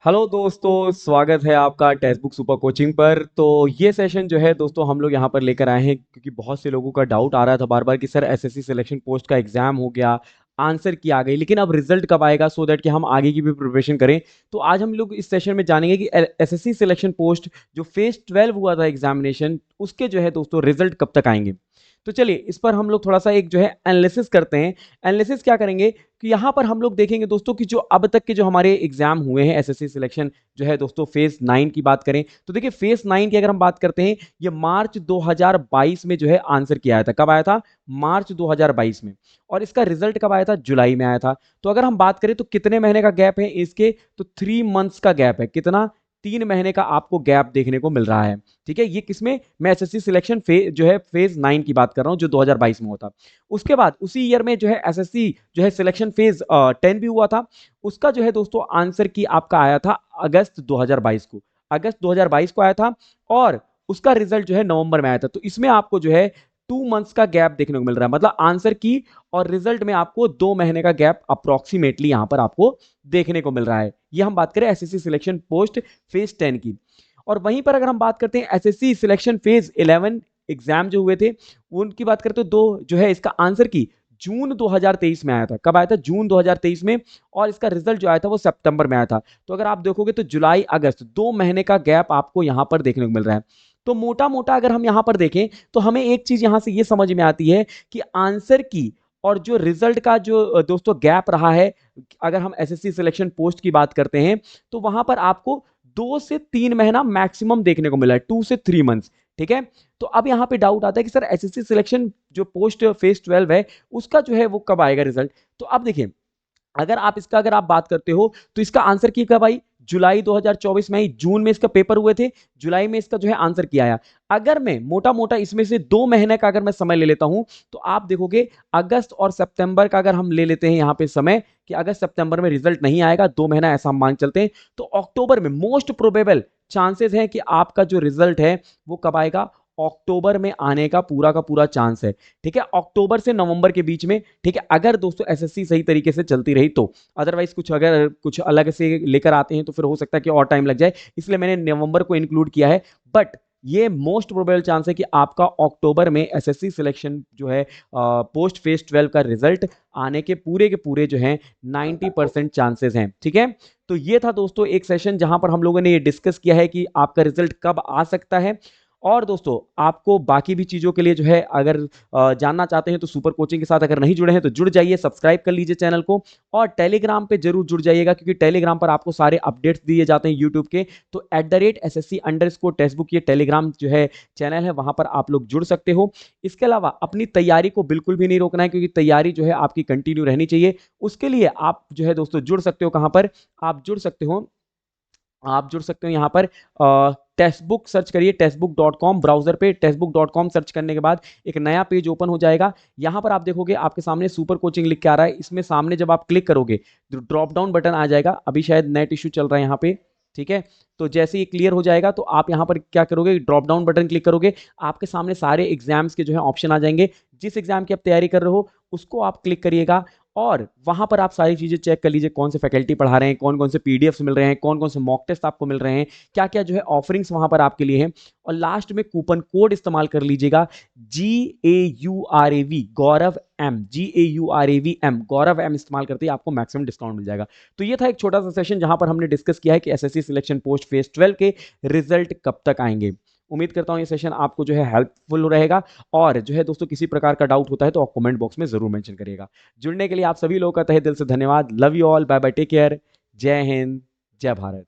Hello दोस्तों, स्वागत है आपका टेक्स्ट बुक सुपर कोचिंग पर। तो ये सेशन जो है दोस्तों हम लोग यहाँ पर लेकर आए हैं क्योंकि बहुत से लोगों का डाउट आ रहा था बार बार कि सर एसएससी सिलेक्शन पोस्ट का एग्जाम हो गया, आंसर की आ गई, लेकिन अब रिजल्ट कब आएगा सो दैट कि हम आगे की भी प्रिपरेशन करें। तो आज हम लोग इस सेशन में जानेंगे कि एसएससी सिलेक्शन पोस्ट जो फेज 12 हुआ था एग्जामिनेशन, उसके जो है दोस्तों रिजल्ट कब तक आएंगे। तो चलिए इस पर हम लोग थोड़ा सा एक जो है एनालिसिस करते हैं। एनालिसिस क्या करेंगे कि यहाँ पर हम लोग देखेंगे दोस्तों कि जो अब तक के जो हमारे एग्जाम हुए हैं एसएससी सिलेक्शन जो है दोस्तों फेज 9 की बात करें तो देखिए फेज 9 की अगर हम बात करते हैं, ये मार्च 2022 में जो है आंसर किया आया था। कब आया था? मार्च 2022 में। और इसका रिजल्ट कब आया था? जुलाई में आया था। तो अगर हम बात करें तो कितने महीने का गैप है इसके, तो 3 मंथ्स का गैप है। कितना? 3 महीने का आपको गैप देखने को मिल रहा है। ठीक है, ये किसमें? मैं एसएससी सिलेक्शन फेज जो है फेज 9 की बात कर रहा हूं जो 2022 में होता। उसके बाद उसी ईयर में जो है एसएससी जो है सिलेक्शन फेज 10 भी हुआ था। उसका जो है दोस्तों आंसर की आपका आया था अगस्त 2022 को। अगस्त 2022 को आया था और उसका रिजल्ट जो है नवंबर में आया था। तो इसमें आपको जो है 2 मंथ्स का गैप देखने को मिल रहा है, मतलब आंसर की और रिजल्ट में आपको 2 महीने का गैप अप्रोक्सीमेटली यहां पर आपको देखने को मिल रहा है। ये हम बात करें एसएससी सिलेक्शन पोस्ट फेज 10 की। और वहीं पर अगर हम बात करते हैं एसएससी सिलेक्शन फेज 11 एग्जाम जो हुए थे उनकी बात करें तो दो जो है इसका आंसर की जून 2023 में आया था। कब आया था? जून 2023 में। और इसका रिजल्ट जो आया था वो सितंबर में आया था। तो अगर आप देखोगे तो जुलाई अगस्त 2 महीने का गैप आपको यहां पर देखने को मिल रहा है। तो मोटा मोटा अगर हम यहां पर देखें तो हमें एक चीज यहां से ये समझ में आती है कि आंसर की और जो रिजल्ट का जो दोस्तों गैप रहा है, अगर हम एसएससी सिलेक्शन पोस्ट की बात करते हैं तो वहां पर आपको 2 से 3 महीना मैक्सिमम देखने को मिला है, 2 से 3 मंथ्स। ठीक है, तो अब यहां पे डाउट आता है कि सर एसएससी सिलेक्शन जो पोस्ट फेज 12 है उसका जो है वो कब आएगा रिजल्ट। तो अब देखिए अगर आप बात करते हो तो इसका आंसर की कब आई? जुलाई 2024 में आई। जून में इसका पेपर हुए थे, जुलाई में इसका जो है आंसर किया आया। अगर मैं मोटा मोटा इसमें से 2 महीने का अगर मैं समय ले लेता हूं तो आप देखोगे अगस्त और सितंबर का अगर हम ले लेते हैं यहां पे समय कि अगस्त सितंबर में रिजल्ट नहीं आएगा, 2 महीना ऐसा हम मान चलते हैं, तो अक्टूबर में मोस्ट प्रोबेबल चांसेस है कि आपका जो रिजल्ट है वो कब आएगा? अक्टूबर में आने का पूरा चांस है। ठीक है, अक्टूबर से नवंबर के बीच में। ठीक है, अगर दोस्तों एसएससी सही तरीके से चलती रही तो। अदरवाइज अगर कुछ अलग से लेकर आते हैं तो फिर हो सकता है कि और टाइम लग जाए, इसलिए मैंने नवंबर को इंक्लूड किया है। बट ये मोस्ट प्रोबेबल चांस है कि आपका अक्टूबर में एसएससी सिलेक्शन जो है पोस्ट फेज 12 का रिजल्ट आने के पूरे जो है 90% चांसेस हैं। ठीक है, तो ये था दोस्तों एक सेशन जहां पर हम लोगों ने ये डिस्कस किया है कि आपका रिजल्ट कब आ सकता है। और दोस्तों आपको बाकी भी चीज़ों के लिए जो है अगर जानना चाहते हैं तो सुपर कोचिंग के साथ अगर नहीं जुड़े हैं तो जुड़ जाइए, सब्सक्राइब कर लीजिए चैनल को। और टेलीग्राम पे जरूर जुड़ जाइएगा क्योंकि टेलीग्राम पर आपको सारे अपडेट्स दिए जाते हैं यूट्यूब के। तो @SSC_टेक्स्टबुक ये टेलीग्राम जो है चैनल है, वहां पर आप लोग जुड़ सकते हो। इसके अलावा अपनी तैयारी को बिल्कुल भी नहीं रोकना है क्योंकि तैयारी जो है आपकी कंटिन्यू रहनी चाहिए। उसके लिए आप जो है दोस्तों जुड़ सकते हो। कहां पर आप जुड़ सकते हो? आप जुड़ सकते हो यहाँ पर टेक्स्ट बुक सर्च करिए, textbook.com ब्राउजर पे textbook.com सर्च करने के बाद एक नया पेज ओपन हो जाएगा। यहाँ पर आप देखोगे आपके सामने सुपर कोचिंग लिख के आ रहा है। इसमें सामने जब आप क्लिक करोगे तो ड्रॉप डाउन बटन आ जाएगा। अभी शायद नेट इश्यू चल रहा है यहाँ पे। ठीक है, तो जैसे ही क्लियर हो जाएगा तो आप यहाँ पर क्या करोगे? ड्रॉप डाउन बटन क्लिक करोगे, आपके सामने सारे एग्जाम्स के जो है ऑप्शन आ जाएंगे। जिस एग्जाम की आप तैयारी कर रहे हो उसको आप क्लिक करिएगा और वहां पर आप सारी चीजें चेक कर लीजिए, कौन से फैकल्टी पढ़ा रहे हैं, कौन कौन से पीडीएफ्स मिल रहे हैं, कौन कौन से मॉक टेस्ट आपको मिल रहे हैं, क्या क्या जो है ऑफरिंग्स वहां पर आपके लिए हैं। और लास्ट में कूपन कोड इस्तेमाल कर लीजिएगा GAURAV गौरव एम, GAURAV गौरव एम इस्तेमाल करते ही आपको मैक्सिमम डिस्काउंट मिल जाएगा। तो ये था एक छोटा सा सेशन जहां पर हमने डिस्कस किया है कि एसएससी सिलेक्शन पोस्ट फेज 12 के रिजल्ट कब तक आएंगे। उम्मीद करता हूं ये सेशन आपको जो है हेल्पफुल रहेगा। और जो है दोस्तों किसी प्रकार का डाउट होता है तो आप कमेंट बॉक्स में जरूर मेंशन करिएगा। जुड़ने के लिए आप सभी लोगों का तहे दिल से धन्यवाद। Love you all, bye bye, take care, जय हिंद, जय भारत।